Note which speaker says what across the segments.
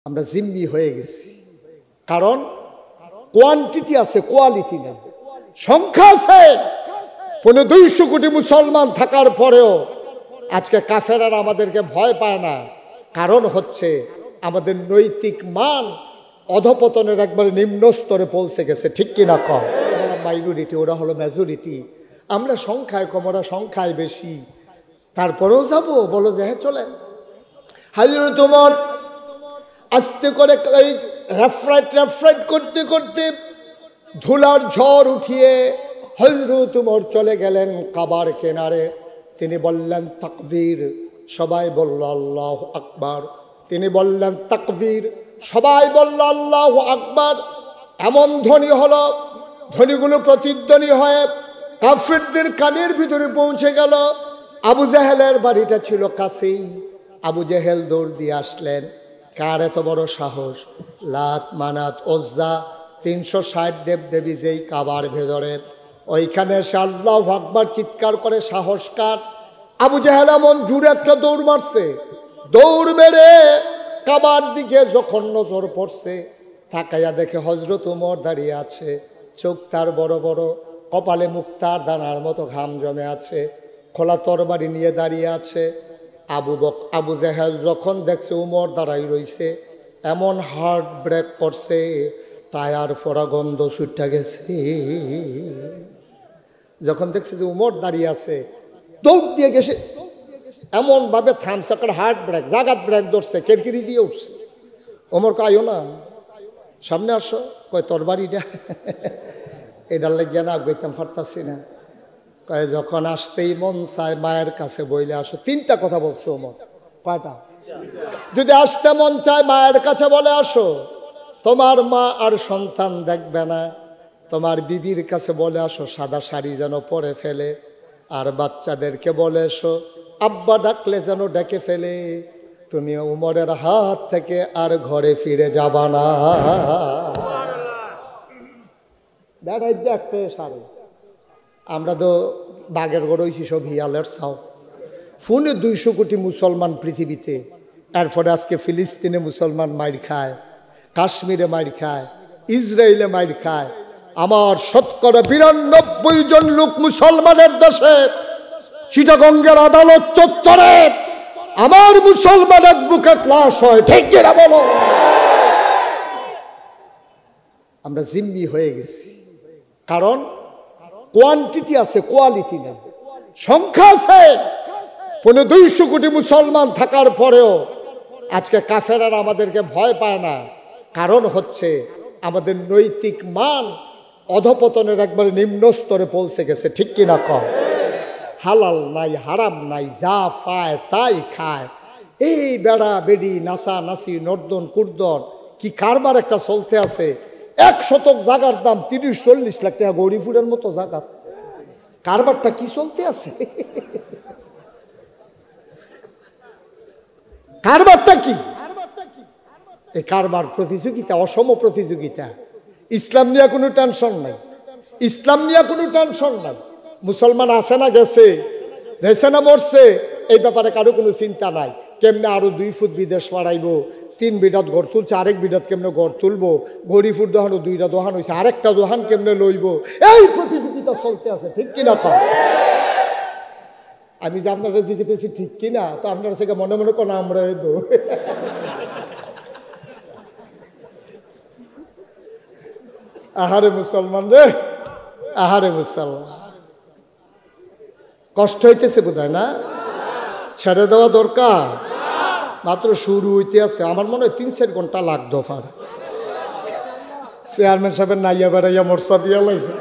Speaker 1: আমরা জিম্মি হয়ে গেছি, কারণ কোয়ান্টিটি আছে, কোয়ালিটি নেই। সংখ্যা আছে 200 কোটি মুসলমান থাকার পরেও আজকে কাফেররা আমাদেরকে ভয় পায় না। কারণ হচ্ছে আমাদের নৈতিক মান অধপতনের একবারে নিম্ন স্তরে পৌঁছে গেছে, ঠিক কিনা কম? আমরা মাইনরিটি, ওরা হলো মেজরিটি। আমরা সংখ্যায় কম, ওরা সংখ্যায় বেশি, তারপরেও যাবো, বলো যে হ্যাঁ চলেন। হযরত ওমর আস্তে করে এই রেফরাইট করতে করতে ধুলার ঝড় উঠিয়ে হযরত ওমর চলে গেলেন কাবার কিনারে। তিনি বললেন তাকবীর, সবাই বলল আল্লাহু আকবার। তিনি বললেন তাকবীর, সবাই বলল আল্লাহু আকবার। এমন ধ্বনি হলো, ধ্বনিগুলো প্রতিধ্বনি হয়ে কাফিরদের কানের ভিতরে পৌঁছে গেল। আবু জেহেলের বাড়িটা ছিল কাছেই। আবু জেহেল দৌড় দিয়ে আসলেন। কার এত বড় সাহস! লাত, মানাত, ওজ্জা 360 দেবদেবী যেই কাবার ভেতরে, ওইখানে এসে আল্লাহু আকবার চিৎকার করে সাহস কার? আবু জেহেল এমন জোরে একটা দৌড় মারছে, দৌড় মেরে কাবার দিকে যখন নজর পড়ছে, তাকাইয়া দেখে হযরত ওমর দাঁড়িয়ে আছে। চোখ তার বড় বড়, কপালে মুক্তার দানার মতো ঘাম জমে আছে, খোলা তরবারি নিয়ে দাঁড়িয়ে আছে। আবু জেহেল যখন দেখছে উমর দাঁড়াই রইছে, এমন হার্ট ব্রেক করছে, টায়ার ফোড়া গন্ধ ছুটে গেছে। যখন দেখছে যে উমর দাঁড়িয়ে আছে, দৌড় দিয়ে গেছে, এমন ভাবে থামছে, একটা হার্ট ব্রেক, জাগাত ব্রেক ধরছে, কেরকিরি দিয়ে উঠছে। ওমর কাইও না, সামনে আসো। কয় তরবারিটা এটার লেগে না গইতাম পারতাছি না। কয় যখন আসতেই মন চায় মায়ের কাছে বইলে আসো। 3টা কথা বলছে ওমর। কয়টা? যদি আসতে মন চায় মায়ের কাছে বলে আসো, তোমার মা আর সন্তান দেখবে না। তোমার বিবির কাছে বলে আসো সাদা শাড়ি যেন পরে ফেলে, আর বাচ্চাদেরকে বলে এসো আব্বা ডাকলে যেন ডেকে ফেলে। তুমি উমরের হাত থেকে আর ঘরে ফিরে যাবা না। দেখতে সারে আমরা তো বাঘের গড় হইছি সব হিয়ালের ছাও। ফোনে 200 কোটি মুসলমান পৃথিবীতে, এরপরে আজকে ফিলিস্তিনে মুসলমান মাইর খায়, কাশ্মীরে মাইর খায়, ইসরায়েলে মাইর খায়। আমার শতকরা 92 জন লোক মুসলমানের দেশে চিটাগঙ্গের আদালত চত্বরে আমার মুসলমানের বুকে ক্লাস হয়, ঠিক কিনা বলো? আমরা জিম্মি হয়ে গেছি, কারণ কোয়ান্টিটি আছে, কোয়ালিটি নেই। সংখ্যা আছে 200 কোটি মুসলমান থাকার পরেও আজকে কাফেররা আমাদেরকে ভয় পায় না। কারণ হচ্ছে আমাদের নৈতিক মান অধপতনের একবারে নিম্ন স্তরে পৌঁছে গেছে, ঠিক কিনা কম? হালাল নাই, হারাম নাই, যা পায় তাই খায়। এই বেড়া বেড়ি, নাসা নাসি, নর্দন কুর্দন, কি কারবার একটা চলতে আছে। 1 শতক জাগার দাম 30-40 লাখ টাকা, গৌরীপুরের মতো জায়গা। কারবারটা কি চলতে আছে? কারবারটা কি? এই কারবার প্রতিযোগিতা, অসম প্রতিযোগিতা। ইসলাম নিয়ে কোনো টেনশন নাই, ইসলাম নিয়ে কোনো টেনশন নাই। মুসলমান আছে না গেছে, গেছে না মরছে, এই ব্যাপারে কারো কোনো চিন্তা নাই। কেমনে আরো 2 ফুট বিদেশ বাড়াইবো, 3 বিঘাত ঘর তুলছে, আরেক বিঘাত কেমনে ঘর তুলবো, গরিফুর দোহানো 2টা দোহান হয়েছে, আরেকটা দোহান কেমনে লইব, এই প্রতিযোগিতা চলতে আছে, ঠিক কিনা কম? আমি যে আপনারা জিজ্ঞেসেছি ঠিক কিনা, তো আপনারা থেকে মনে মনে কোন আমরা দো। আহারে মুসলমান রে, আহারে মুসলমান, কষ্ট হইতেছে বোধ হয় না? ছেড়ে দেওয়া দরকার, মাত্র শুরু হইতে আছে। আমার মনে হয় 3-4 ঘন্টা লাগতো। ফার চেয়ারম্যান সাহেবের নাইয়া বেড়াইয়া মোরসা দিয়া লাইছে,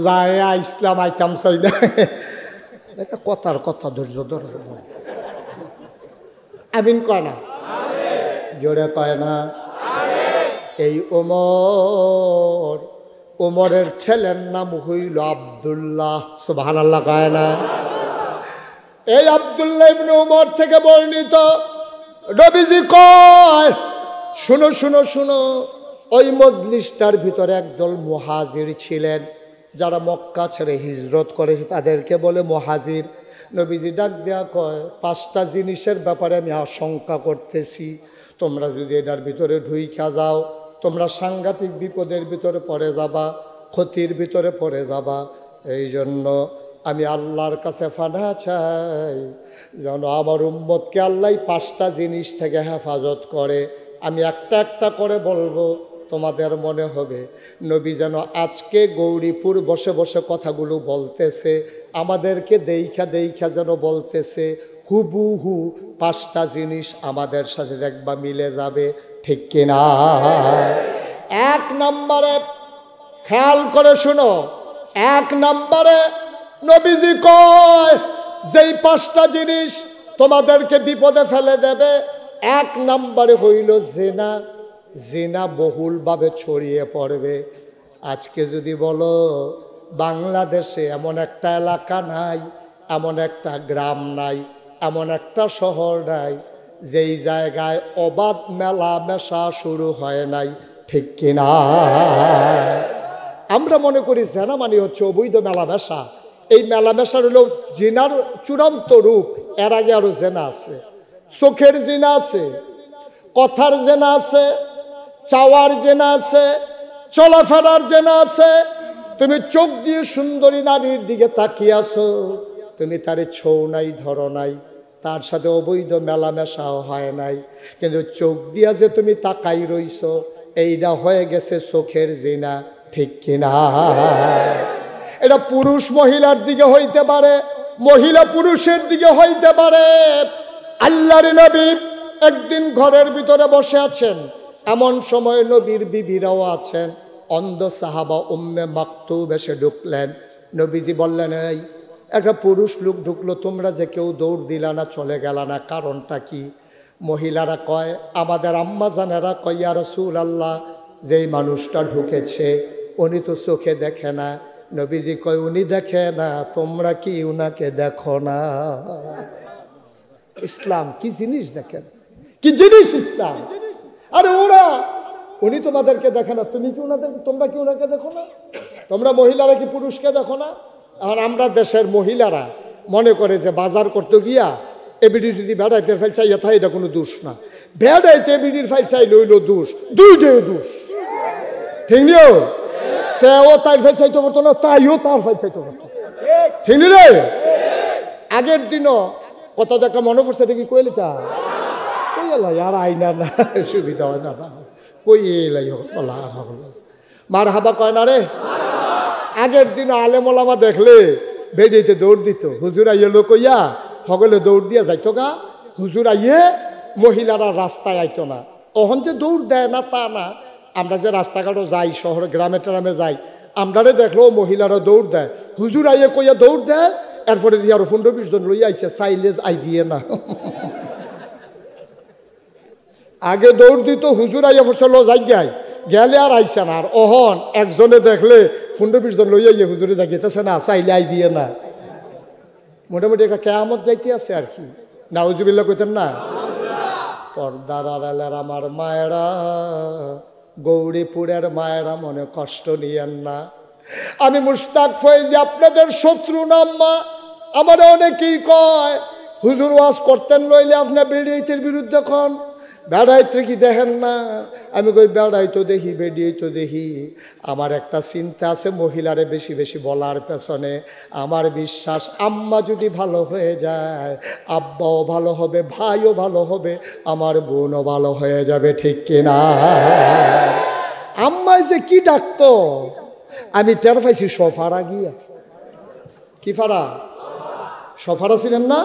Speaker 1: যায় ইসলাম আইতাম চাই না। একটা কথার কথা, ধৈর্য ধর। আমিন কয় না, জোরে কয় না। এই ওমরের ছেলের নাম হইল আব্দুল্লাহ, সুবহানাল্লাহ কয় না? এই আব্দুল্লাহ ইবনে ওমর থেকে বর্ণিত, নবীজি কয়, শুনো শুনো শুনো, ওই মজলিসটার ভিতরে একদল মুহাজির ছিলেন, যারা মক্কা ছেড়ে হিজরত করেছে তাদেরকে বলে মুহাজির। নবীজি ডাক দেয়া কয়, 5টা জিনিসের ব্যাপারে আমি আশঙ্কা করতেছি, তোমরা যদি এটার ভিতরে ঢুইকা যাও তোমরা সাংঘাতিক বিপদের ভিতরে পড়ে যাবা, ক্ষতির ভিতরে পড়ে যাবা। এই জন্য আমি আল্লাহর কাছে ফানা চাই যেন আমার উম্মতকে আল্লাহ 5টা জিনিস থেকে হেফাজত করে। আমি একটা একটা করে বলবো, তোমাদের মনে হবে নবী যেন আজকে গৌরীপুর বসে বসে কথাগুলো বলতেছে, আমাদেরকে দেইখা দেইখা যেন বলতেছে। হুবহু 5টা জিনিস আমাদের সাথে দেখবা মিলে যাবে, ঠিক কিনা? 1 নম্বরে খেয়াল করে শুনো, 1 নম্বরে নবীজি কয় যেই 5টা জিনিস তোমাদেরকে বিপদে ফেলে দেবে, 1 নম্বরে হইল জিনা। জিনা বহুলভাবে ছড়িয়ে পড়বে। আজকে যদি বলো বাংলাদেশে এমন একটা এলাকা নাই, এমন একটা গ্রাম নাই, এমন একটা শহর নাই যেই জায়গায় অবাধ মেলামেশা শুরু হয় নাই, ঠিক কিনা? আমরা মনে করি জেনা মানে হচ্ছে অবৈধ মেলামেশা। এই মেলামেশার হলো জিনার চূড়ান্ত রূপ। এর আগে আরো জেনা আছে, চোখের জিনা আছে, কথার জেনা আছে, চাওয়ার জেনা আছে, চলাফেরার জেনা আছে। তুমি চোখ দিয়ে সুন্দরী নারীর দিকে তাকিয়ে আছো, তুমি তারে ছৌ নাই, ধরো নাই, তার সাথে অবৈধ মেলামেশাও হয় নাই, কিন্তু চোখ দিয়া যে তুমি তাকাই রইছ, এইটা হয়ে গেছে চোখের জিনা, ঠিক কিনা? এটা পুরুষ মহিলার দিকে হইতে পারে, মহিলা পুরুষের দিকে হইতে পারে। আল্লাহর নবী একদিন ঘরের ভিতরে বসে আছেন, এমন সময় নবীর বিবিরাও আছেন। অন্ধ সাহাবা উম্মে মাকতুম এসে ঢুকলেন। নবীজি বললেন, এই একটা পুরুষ লোক ঢুকলো, তোমরা যে কেউ দৌড় দিলা না, চলে গেল না, কারণটা কি? মহিলারা কয়, আমাদের আম্মা জানেরা কয়, ইয়া রাসূলুল্লাহ, যেই মানুষটা ঢুকেছে উনি তো চোখে দেখে না। নবীজি কয়, উনি দেখে না, তোমরা কি উনাকে দেখো না? ইসলাম কি জিনিস দেখেন, কি জিনিস ইসলাম। আরে উনি তোমাদেরকে দেখে না, তুমি কি তোমরা কি উনাকে দেখো না? তোমরা মহিলারা কি পুরুষকে দেখো না? এখন আমরা দেশের মহিলারা মনে করে যে বাজার করতে গিয়া এবিডি যদি বেড়াইতে ফাইল চাইয়া থাকে, এটা কোনো দোষ না। বেড়াইতে এবিডির ফাইল চাইলে হইল দোষ, দুইটাই দোষ, ঠিক নিও। তেও তার ফাইল চাইতে পারতো না, তাইও তার ফাইল চাইতে পারতো, ঠিক নি রে? আগের দিনও কথা তো একটা মনে পড়ছে, এটা কি কইলি তা কই এলাই আর আইনা না, সুবিধা হয় না, কই এলাই মার হাবা কয় না রে। আগের দিন আলেম ওলামা দেখলে বেরিয়েতে দৌড় দিত, হুজুর আইয়ে লোক ইয়া সকলে দৌড় দিয়া যাইতো গা। হুজুর আইয়ে মহিলারা রাস্তায় আইতো না। অহন যে দৌড় দেয় না তা না, আমরা যে রাস্তাঘাটও যাই, শহর গ্রামে ট্রামে যাই, আমরারে দেখলো মহিলারা দৌড় দেয়। হুজুর আইয়ে কইয়া দৌড় দেয়, এরপরে দিয়ে আরো 15-20 জন লইয়া আইছে, সাইলেজ আইবিয়ে না। আগে দৌড় দিত, হুজুর আইয়া ফসল যাই গেলে আর আইসে না। আর অহন একজনে দেখলে 15-20 জন লইয়া ইয়ে হুজুরে জাগিতেছে না, চাইলে আইবিয়ে না। মোটামুটি একটা কেয়ামত যাইতে আছে আর কি, নাউজুবিল্লাহ কইতেন না? পর্দার আড়ালের আমার মায়েরা, গৌরীপুরের মায়েরা, মনে কষ্ট নিয়েন না। আমি মুশতাক ফয়েজি আপনাদের শত্রু নাম্মা। আমার অনেকেই কয়, হুজুর ওয়াজ করতেন লইলে আপনি বেড়াইতের বিরুদ্ধে কন, বেড়াইতে কি দেখেন না? আমি কই, বেড়াই তো দেখি, বেড়িয়ে তো দেখি। আমার একটা চিন্তা আছে মহিলারে বেশি বেশি বলার পেছনে। আমার বিশ্বাস আম্মা যদি ভালো হয়ে যায়, আব্বাও ভালো হবে, ভাইও ভালো হবে, আমার বোনও ভালো হয়ে যাবে, ঠিক কিনা? আম্মাই যে কি ডাকতো আমি টের পাইছি সফারা গিয়া। কি ফারা? সফারা ছিলেন না?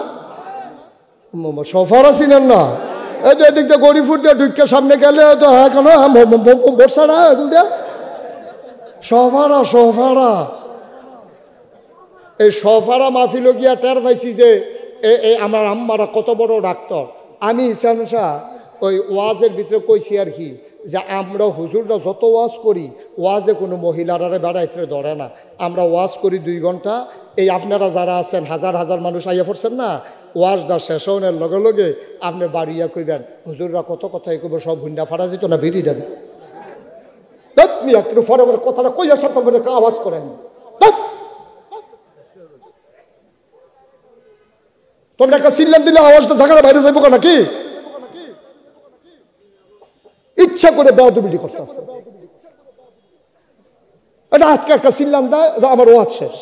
Speaker 1: সফারা ছিলেন না? এই যে এদিক দিয়ে গরিফুর দিয়ে ঢুকে সামনে গেলে তো হ্যাঁ কেন বর্ষারা এগুলো দিয়ে সফারা সফারা। এই সফারা মাহফিল গিয়া টের পাইছি যে আমার আম্মারা কত বড় ডাক্তার। আমি ইসানসা ওই ওয়াজের ভিতরে কইছি আর কি, যে আমরা হুজুররা যত ওয়াজ করি, ওয়াজে কোনো মহিলারা বেড়াইতে ধরে না। আমরা ওয়াজ করি 2 ঘন্টা। এই আপনারা যারা আছেন হাজার হাজার মানুষ আইয়া পড়ছেন না, ওয়াজটা শেষ হওয়ার লগে লগে আপনি বাড়িয়া কইবেন, হুজুররা কত কথাই কইব, সব হুন্ডা ফাড়া যেত না, বেরিয়ে দেন একটু ফরে কথাটা কইয়া সব একটা আওয়াজ করেন। তোমরা একটা সিল্লান দিলে আওয়াজটা ঝাঁকাটা বাইরে যাইব নাকি? ইচ্ছা করে বেয়াদবি করতে আছে। এটা আজকে একটা চিল্লান দেয়, আমার ওয়াজ শেষ।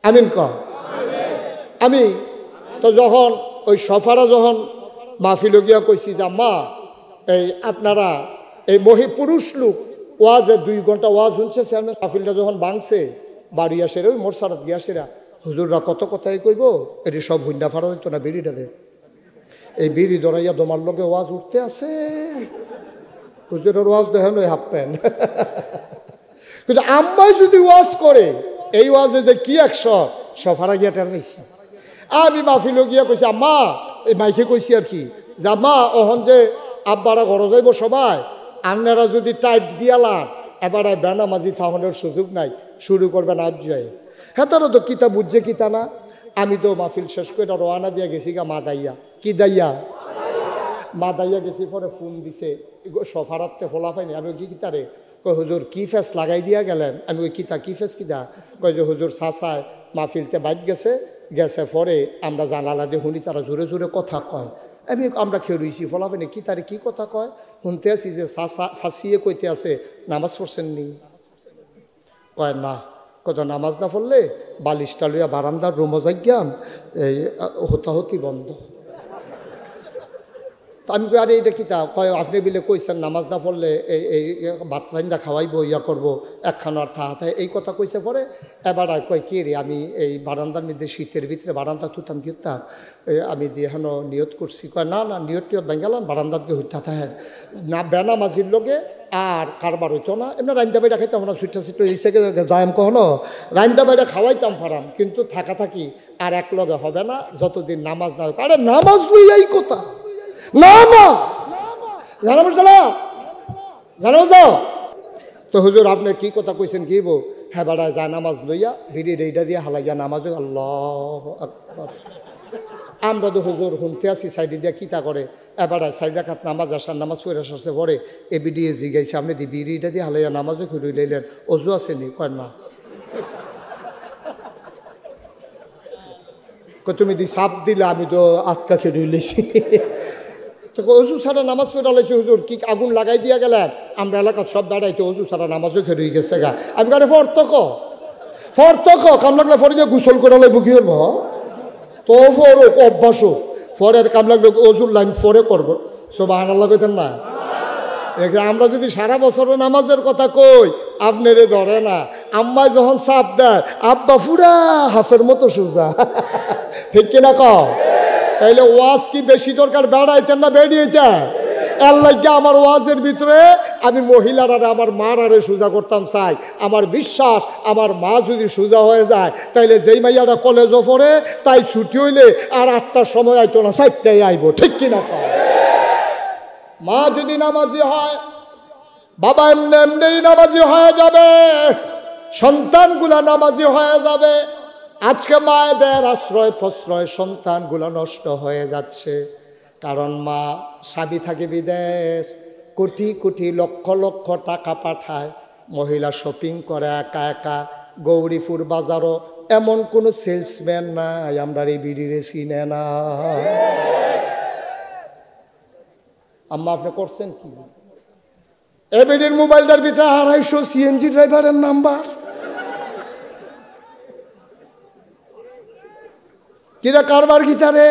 Speaker 1: আমিন কর। আমি তো যখন ওই সফারা যখন মাহফিল গিয়া কইছি যে আম্মা এই আপনারা এই পুরুষ লোক ওয়াজে 2 ঘন্টা ওয়াজ শুনছে, চেয়ারম্যান মাহফিলটা যখন ভাঙছে বাড়ি আসে ওই মোরসারাত গিয়াসেরা হুজুররা কত কথাই কইব, এটি সব হুন্ডা ফাড়া দিত না বিড়িটা দে। এই বিড়ি ধরাইয়া দমার লগে ওয়াজ উঠতে আছে, হুজুরের ওয়াজ দেখেন ওই হাফ প্যান্ট। কিন্তু আম্মাই যদি ওয়াজ করে এই ওয়াজে যে কি 100 সফারা গিয়া টের পাইছি। আমি মাহফিল গিয়া কইছি আম্মা, এই মাইকে কইছি আর কি যে আম্মা ওহন যে আব্বারা ঘর যাইব সবাই, আন্নারা যদি টাইট দিয়ালা এবার বেনামাজি থাহনের সুযোগ নাই, শুরু করবেন আজ যায়। হ্যাঁ তারা তো কিতা বুঝছে কিতা না। আমি তো মাহফিল শেষ করে রওনা দিয়া গেছি গা মাদাইয়া। কি দাইয়া? মাদাইয়া গেছি। পরে ফোন দিছে সফারাতে ফোলা পাইনি। আমি কি কিতারে কই হুজুর কি ফেস লাগাই দিয়া গেলেন? আমি ওই কিতা কি ফেস কিতা কই যে হুজুর চাচায় মাহফিলতে বাইক গেছে পরে আমরা জানালা দিয়ে শুনি তারা জোরে জোরে কথা কয়। আমরা খেয়ে রইছি ফলা পাইনি কি তারে কি কথা কয় শুনতে আছি যে শাসিয়ে কইতে আছে নামাজ পড়ছেন নি? কয় না। কত নামাজ না পড়লে বালিশটা লইয়া বারান্দার রুমো যাইয়াম, এই হতাহতি বন্ধ। আমি কই আরে এটা কিতা? কয় আপনি বিলে কইছেন নামাজ না পড়লে এই ভাত রান্দা খাওয়াইবো, ইয়া করবো একখানো আর থাহাথায় এই কথা কইছে। পরে এবার কয় কে রে, আমি এই বারান্দার মধ্যে শীতের ভিতরে বারান্দা তুতাম কিতাম আমি দিয়ে হেন নিয়ত করছি। কয় না না নিয়ত টিয়ত বেঙ্গালাম বারান্দার দিয়ে হইতা থাকেন না, বেনামাজির লগে আর কারবার হইতো না। এমনি রান্দা বাইরে খাইতাম না, ছুটা ছিটো এই থেকে যাইম কখনো রান্দা বাইরে খাওয়াইতাম ফারাম, কিন্তু থাকা থাকি আর এক লগে হবে না যতদিন নামাজ না হোক। আরে নামাজ লইয়াই কথা না না জানাবো জানাবো দাও তো হুজুর আপনি কি কথা কইছেন কি বউ? হ্যাঁ বেড়ায় যা নামাজ লইয়া ভিড়ি রেইডা দিয়ে হালাইয়া নামাজ। আল্লাহ আকবার। আমরা তো হুজুর শুনতে আসি সাইডে দিয়া কিতা করে এবার 4 রাকাত নামাজ আসার নামাজ পড়ে আসছে পরে এ বিডিয়ে জিগাইছে আপনি দি বিড়িটা দিয়ে হালাইয়া নামাজও খুঁড়ি লইলেন, অজু আসেনি? কয় না। তুমি দি সাপ দিলে আমি তো আটকা খেয়ে লইছি। তো অজু ছাড়া নামাজ পড়ে লাইছি হুজুর কি আগুন লাগাই দিয়া গেলেন? আমরা এলাকার সব বেড়াইতে অজু ছাড়া নামাজও খেয়ে গেছে গা। আমি কারে ফর্তক কাম লাগলে ফরে যে গোসল করে লাইব কি করবো তো ফরক অভ্যাস ফরের কাম লাগলে অজুর লাইন ফরে করবো। সুবহানাল্লাহ কইতেন না? আমরা যদি সারা বছরের নামাজের কথা কই আপনারে ধরে না। আম্মা যখন চাপ দেয় আব্বা পুরা হাফের মতো সোজা, ঠিক কিনা কও? তাইলে ওয়াজ কি বেশি দরকার বেড়াইতেন না বেরিয়েতেন? এর লাগে আমার ওয়াজের ভিতরে আমি মহিলারা আমার মার আরে সোজা করতাম চাই। আমার বিশ্বাস আমার মা যদি সোজা হয়ে যায় তাইলে যেই মাইয়াটা কলেজও পড়ে তাই ছুটি হইলে আর 8টার সময় আইতো না, 4টায় আইব, ঠিক কিনা কও? মা যদি নামাজি হয় বাবা এমনি এমনি নামাজি হয়ে যাবে, সন্তানগুলা নামাজি হয়ে যাবে। আজকে মায়েদের আশ্রয় প্রশ্রয় সন্তানগুলো নষ্ট হয়ে যাচ্ছে, কারণ মা স্বামী থাকে বিদেশ, কোটি কোটি লক্ষ লক্ষ টাকা পাঠায়, মহিলা শপিং করে একা একা। গৌরীপুর বাজারও এমন কোনো সেলসম্যান নাই আমরা এই বিড়িরে চিনে না। আম্মা আপনি করছেন কি? এ বিড়ির মোবাইলটার ভিতরে 250 সিএনজি ড্রাইভারের নাম্বার। কিরা কারবার গিতারে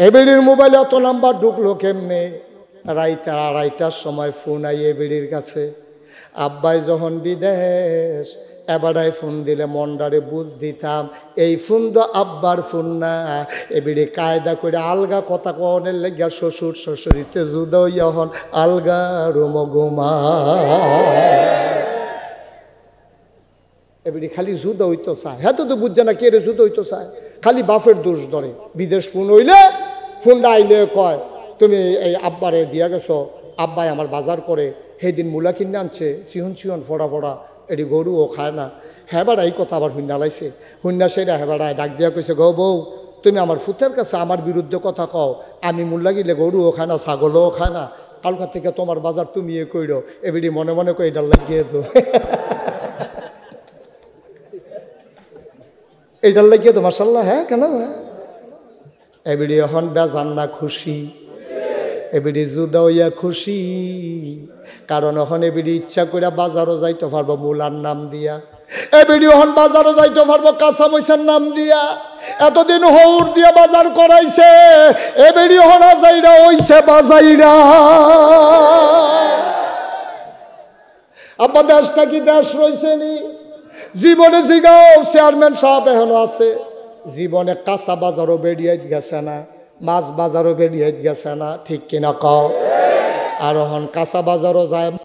Speaker 1: এবিডির মোবাইলে অত নাম্বার ঢুকলো কেমনে? রাইতে 2:30টার সময় ফোন আই এবিডির কাছে। আব্বাই যখন বিদেশ এবারাই ফোন দিলে মন্ডারে বুঝ দিতাম এই ফোন তো আব্বার ফোন না। এবিডি কায়দা করে আলগা কথা কনের লেগা শ্বশুর শ্বশুরিতে জুদা হইয়া হন আলগা রুম ঘুমা। এবারে খালি জুদা হইতো চায়। হ্যাঁ তো বুঝছে না কে রে জুদা হইতো চায়, খালি বাপের দোষ ধরে। বিদেশ ফোন হইলে ফোনটা আইলে কয় তুমি এই আব্বারে দিয়া গেছো, আব্বাই আমার বাজার করে সেদিন মূলা কিনে আনছে চিহন চিহন ফোড়া ফোড়া, এটি গরুও খায় না। হ্যাঁ বেড়া এই কথা আবার হুন্না লাইছে। হুন্না সেটা হ্যাঁ বেড়ায় ডাক দিয়া কইছে গো বউ তুমি আমার ফুতের কাছে আমার বিরুদ্ধে কথা কও, আমি মূল্যা গিলে গরুও খায় না ছাগলও খায় না, কালকার থেকে তোমার বাজার তুমি এ কইরো। এবিডি মনে মনে কই এটা লাগিয়ে দো, এটার লাগিয়ে তো মাশাল্লাহ। হ্যাঁ কেন এবিডি এখন বেজান না খুশি? এবিডি জুদা হইয়া খুশি, কারণ এখন এবিডি ইচ্ছা করে বাজারও যাইতে পারবো মুলার নাম দিয়া, এবিডি এখন বাজারও যাইতে পারবো কাঁচা মরিচের নাম দিয়া। এতদিন হৌর দিয়ে বাজার করাইছে, এবিডি হনা যাইরা হইছে বাজাইরা। আব্বা দেশটা কি দেশ রয়েছে নি? জীবনে জিগাও চেয়ারম্যান সাহেব এখনো আছে, জীবনে কাঁচা বাজারও বেরিয়ে গেছে না, মাছ বাজারও বেরিয়ে গেছে না, ঠিক কিনা কও? আর এখন কাঁচা বাজারও যায়।